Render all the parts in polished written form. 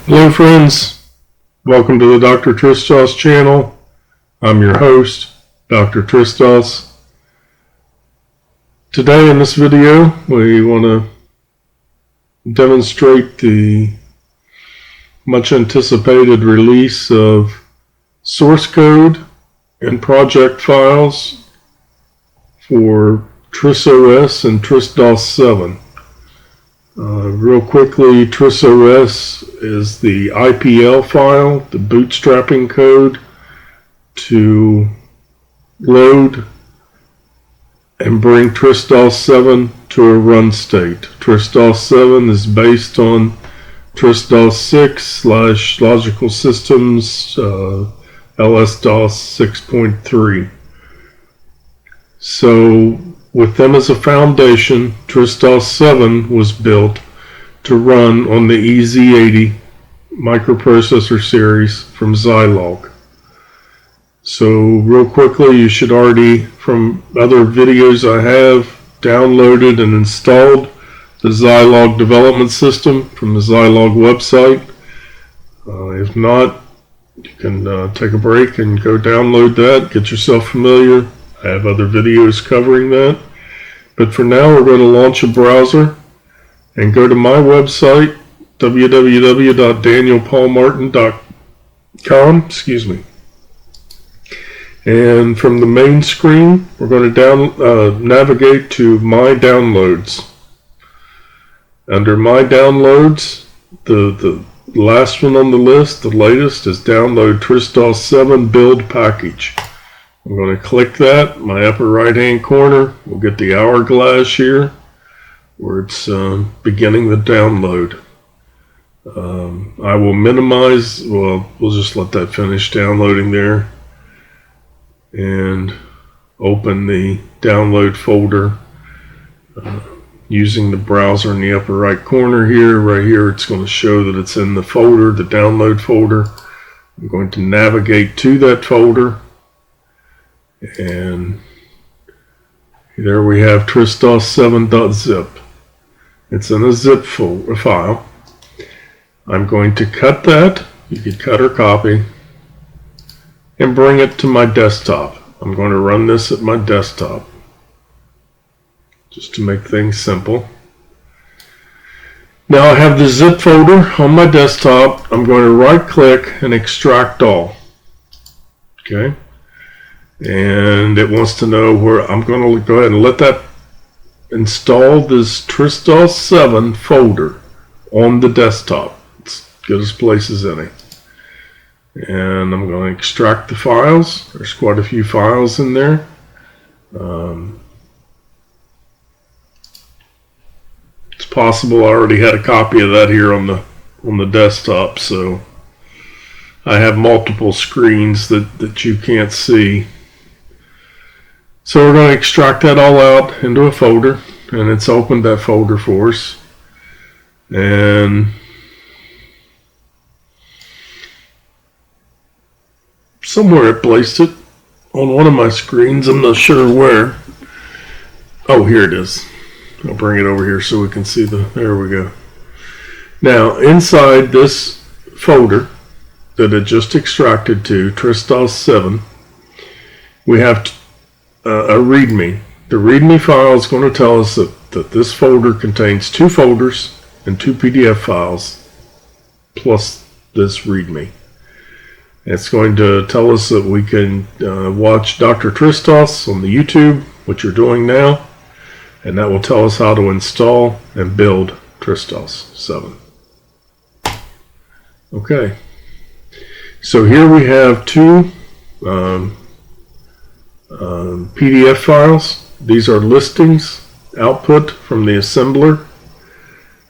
Hello friends, welcome to the Dr. TRSDOS channel. I'm your host, Dr. TRSDOS. Today in this video we want to demonstrate the much anticipated release of source code and project files for TRSDOS and TRSDOS 7. Real quickly, TRSDOS is the IPL file, the bootstrapping code to load and bring TRSDOS 7 to a run state. TRSDOS 7 is based on TRSDOS 6 / Logical Systems LSDOS 6.3. So with them as a foundation, TRSDOS 7 was built to run on the EZ80 microprocessor series from Zilog. So real quickly, you should already, from other videos I have, downloaded and installed the Zilog development system from the Zilog website. If not, you can take a break and go download that, get yourself familiar. I have other videos covering that. But for now, we're going to launch a browser and go to my website, www.danielpaulmartin.com. And from the main screen, we're going to navigate to My Downloads. Under My Downloads, the last one on the list, the latest, is Download TRSDOS 7 Build Package. I'm going to click that. My upper right hand corner will get the hourglass here where it's beginning the download. I will minimize, well, we'll just let that finish downloading there and open the download folder using the browser in the upper right corner here. Right here it's going to show that it's in the folder, the download folder. I'm going to navigate to that folder. And there we have TRSDOS 7.zip. It's in a zip file. I'm going to cut that. You could cut or copy and bring it to my desktop. I'm going to run this at my desktop just to make things simple. Now I have the zip folder on my desktop. I'm going to right click and extract all. Okay. And it wants to know where I'm going to go ahead and let that install this TRSDOS 7 folder on the desktop. It's good as place as any. And I'm going to extract the files. There's quite a few files in there. It's possible I already had a copy of that here on the desktop, so I have multiple screens that you can't see. So we're going to extract that all out into a folder, and it's opened that folder for us. And somewhere I placed it on one of my screens. I'm not sure where. Oh, here it is. I'll bring it over here so we can see there we go. Now, inside this folder that it just extracted to, TRSDOS 7, we have a README. The README file is going to tell us that this folder contains 2 folders and 2 PDF files plus this README. It's going to tell us that we can watch Dr. TRSDOS on the YouTube, which you're doing now, and that will tell us how to install and build TRSDOS 7. Okay, so here we have 2 PDF files. These are listings output from the assembler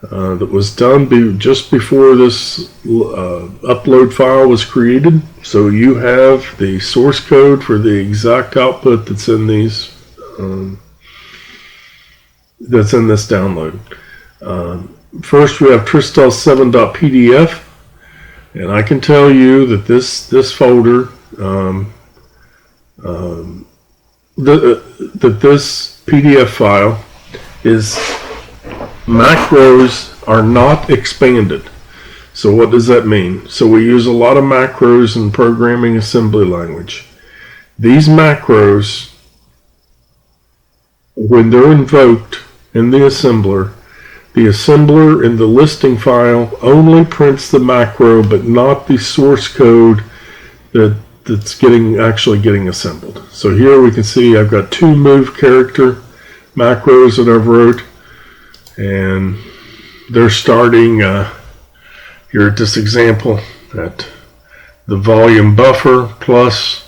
that was done just before this upload file was created. So you have the source code for the exact output that's in these that's in this download. First we have TRSDOS 7.pdf, and I can tell you that this folder that this PDF file is macros are not expanded. So what does that mean? So we use a lot of macros in programming assembly language. These macros, when they're invoked in the assembler in the listing file only prints the macro, but not the source code that's actually getting assembled. So here we can see I've got 2 move character macros that I've wrote, and they're starting here at this example at the volume buffer plus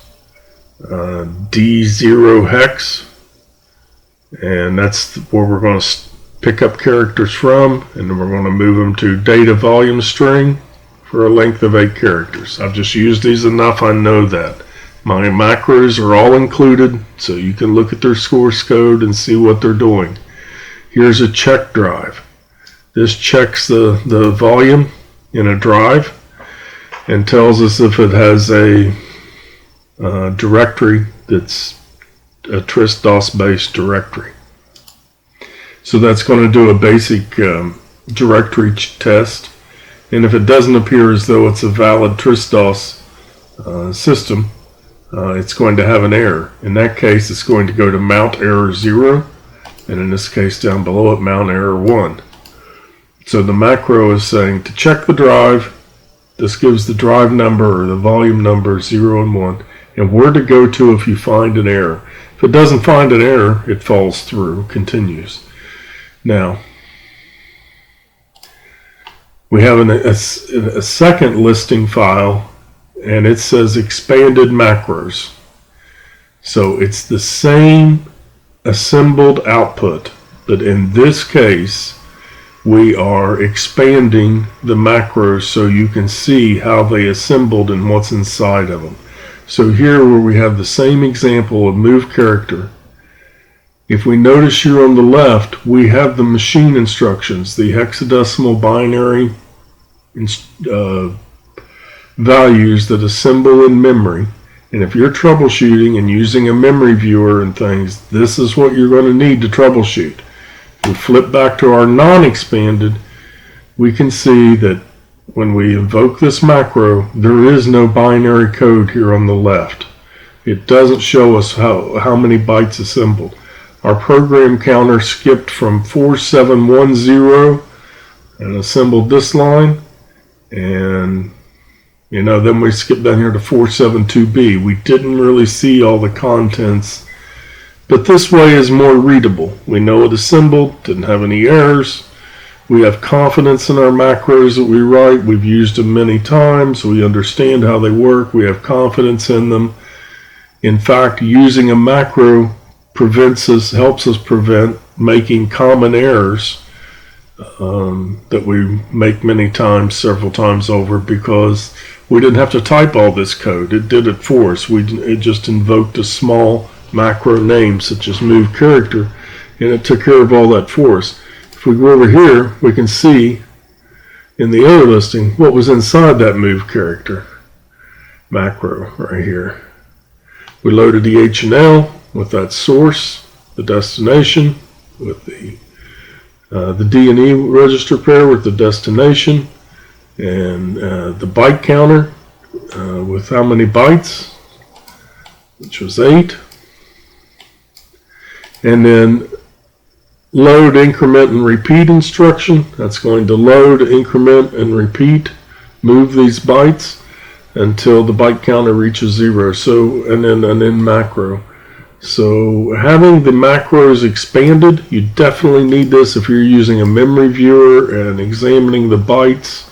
D0 hex, and that's where we're going to pick up characters from, and then we're going to move them to data volume string for a length of 8 characters. I've just used these enough, I know that. My macros are all included, so you can look at their source code and see what they're doing. Here's a check drive. This checks the volume in a drive and tells us if it has a directory that's a TRSDOS based directory. So that's going to do a basic directory test, and if it doesn't appear as though it's a valid TRSDOS system, it's going to have an error. In that case, it's going to go to mount error 0, and in this case down below it, mount error 1. So the macro is saying to check the drive. This gives the drive number or the volume number 0 and 1, and where to go to if you find an error. If it doesn't find an error, it falls through, continues. Now, we have a second listing file, and it says expanded macros. So it's the same assembled output, but in this case, we are expanding the macros so you can see how they assembled and what's inside of them. So here where we have the same example of move character, if we notice here on the left, we have the machine instructions, the hexadecimal binary values that assemble in memory. And if you're troubleshooting and using a memory viewer and things, this is what you're going to need to troubleshoot. If we flip back to our non-expanded, we can see that when we invoke this macro, there is no binary code here on the left. It doesn't show us how many bytes assembled. Our program counter skipped from 4710 and assembled this line, and then we skipped down here to 472B. We didn't really see all the contents, but this way is more readable. We know it assembled, didn't have any errors. We have confidence in our macros that we write. We've used them many times. We understand how they work. We have confidence in them. In fact, using a macro helps us prevent making common errors that we make many times, several times over, because we didn't have to type all this code. It did it for us. It just invoked a small macro name such as move character, and it took care of all that for us. If we go over here, we can see in the error listing what was inside that move character macro right here. We loaded the H&L with that source, the destination, with the D&E register pair with the destination, and the byte counter with how many bytes, which was 8, and then load, increment, and repeat instruction. That's going to load, increment, and repeat, move these bytes until the byte counter reaches 0. So, and then an in macro. So having the macros expanded, you definitely need this if you're using a memory viewer and examining the bytes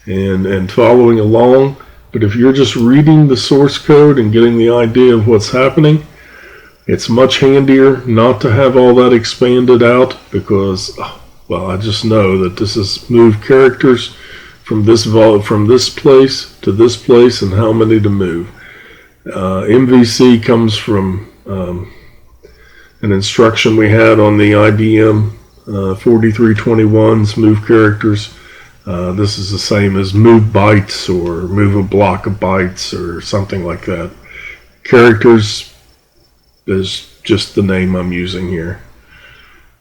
and following along. But if you're just reading the source code and getting the idea of what's happening, it's much handier not to have all that expanded out, because, well, I just know that this is move characters from this place to this place and how many to move. MVC comes from an instruction we had on the IBM 4321's move characters. This is the same as move bytes or move a block of bytes or something like that. Characters is just the name I'm using here.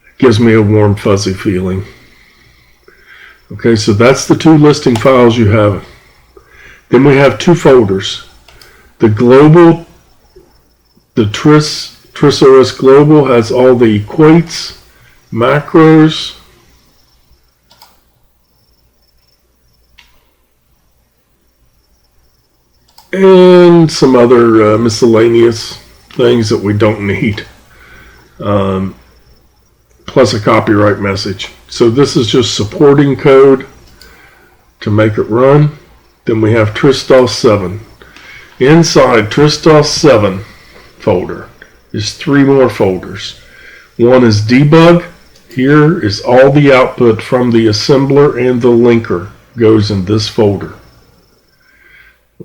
It gives me a warm, fuzzy feeling. Okay, so that's the two listing files you have. Then we have two folders. The global, the TRSDOS global has all the equates, macros, and some other miscellaneous things that we don't need, plus a copyright message. So this is just supporting code to make it run. Then we have TRSDOS 7. Inside TRSDOS 7 folder is three more folders. One is debug. Here is all the output from the assembler and the linker goes in this folder.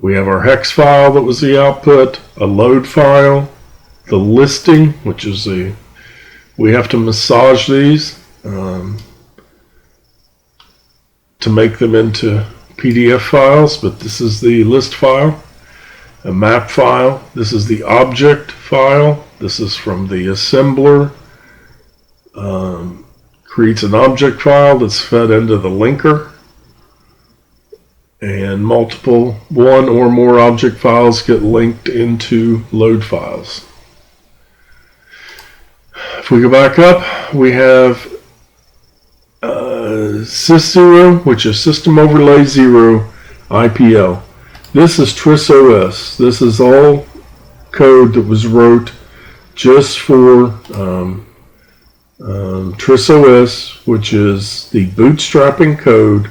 We have our hex file that was the output, a load file, the listing, which is we have to massage these to make them into PDF files, but this is the list file, a map file, this is the object file, this is from the assembler, creates an object file that's fed into the linker, and multiple one or more object files get linked into load files. If we go back up, we have sys0, which is System Overlay 0 IPL. This is TRSDOS. This is all code that was wrote just for TRSDOS, which is the bootstrapping code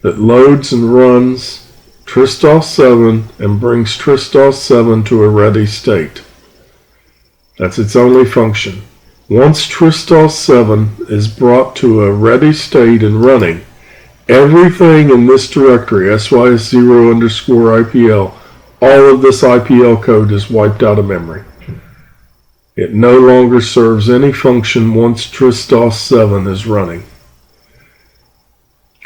that loads and runs TRSDOS 7 and brings TRSDOS 7 to a ready state. That's its only function. Once TRSDOS 7 is brought to a ready state and running, everything in this directory, sys0_IPL, all of this IPL code is wiped out of memory. It no longer serves any function once TRSDOS 7 is running.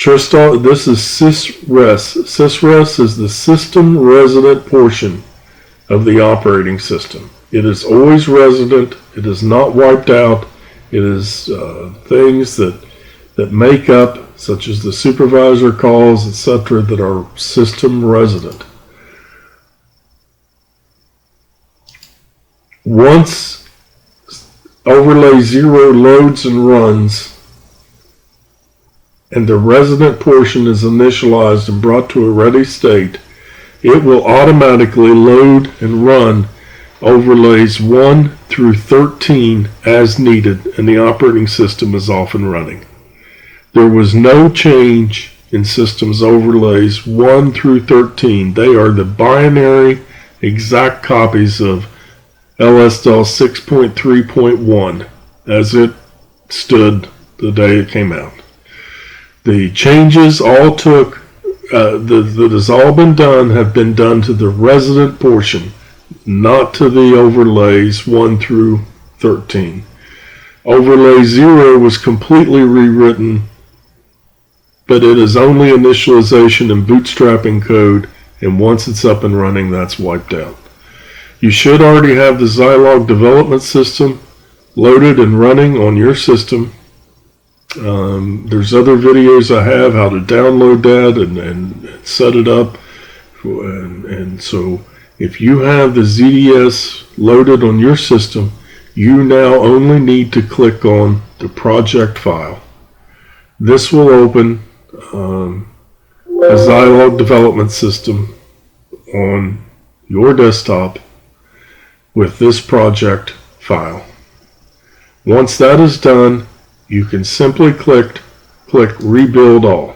This is sysres. Sysres is the system resident portion of the operating system. It is always resident. It is not wiped out. It is things that make up, such as the supervisor calls, etc., that are system resident. Once overlay 0 loads and runs, and the resident portion is initialized and brought to a ready state, it will automatically load and run overlays 1 through 13 as needed, and the operating system is off and running. There was no change in systems overlays 1 through 13. They are the binary exact copies of LSDOS 6.3.1 as it stood the day it came out. The changes all took, that has all been done, have been done to the resident portion, not to the overlays 1 through 13. Overlay 0 was completely rewritten, but it is only initialization and bootstrapping code, and once it's up and running, that's wiped out. You should already have the Zilog development system loaded and running on your system. There's other videos I have how to download that and set it up, and so if you have the ZDS loaded on your system, you now only need to click on the project file. This will open a Zilog development system on your desktop with this project file. Once that is done, you can simply click Rebuild All.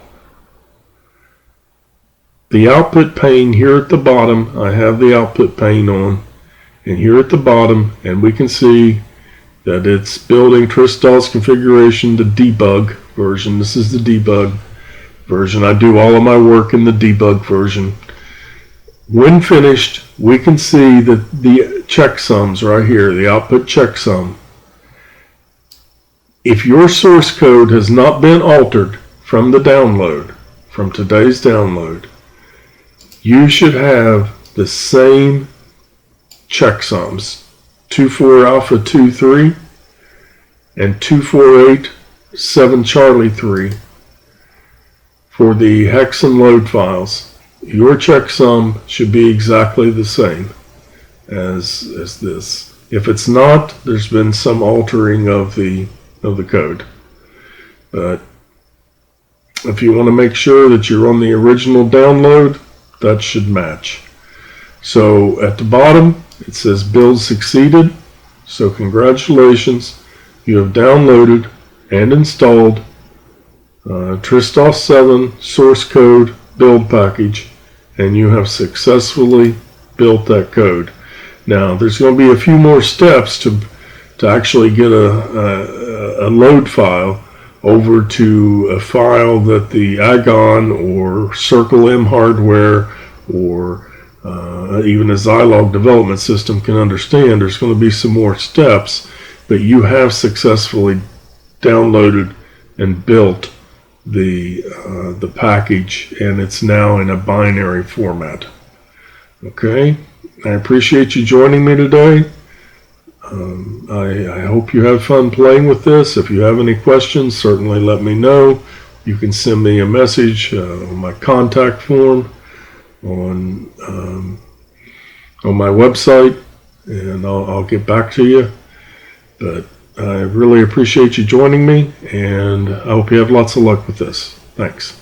The output pane here at the bottom, I have the output pane on, and here at the bottom, and we can see that it's building TRSDOS configuration, the debug version. This is the debug version. I do all of my work in the debug version. When finished, we can see that the checksums right here, the output checksum. If your source code has not been altered from the download, from today's download, you should have the same checksums, 24 alpha 23 and 248 7 Charlie 3, for the hex and load files, your checksum should be exactly the same as this. If it's not, there's been some altering of the code. But if you want to make sure that you're on the original download, that should match. So at the bottom, it says build succeeded. So congratulations, you have downloaded and installed TRSDOS 7 source code build package, and you have successfully built that code. Now there's going to be a few more steps to actually get a load file over to a file that the Agon or Circle M hardware or even a Zilog development system can understand. There's going to be some more steps, but you have successfully downloaded and built the package, and it's now in a binary format. Okay, I appreciate you joining me today. I hope you have fun playing with this. If you have any questions, certainly let me know. You can send me a message on my contact form on my website, and I'll get back to you. But I really appreciate you joining me, and I hope you have lots of luck with this. Thanks.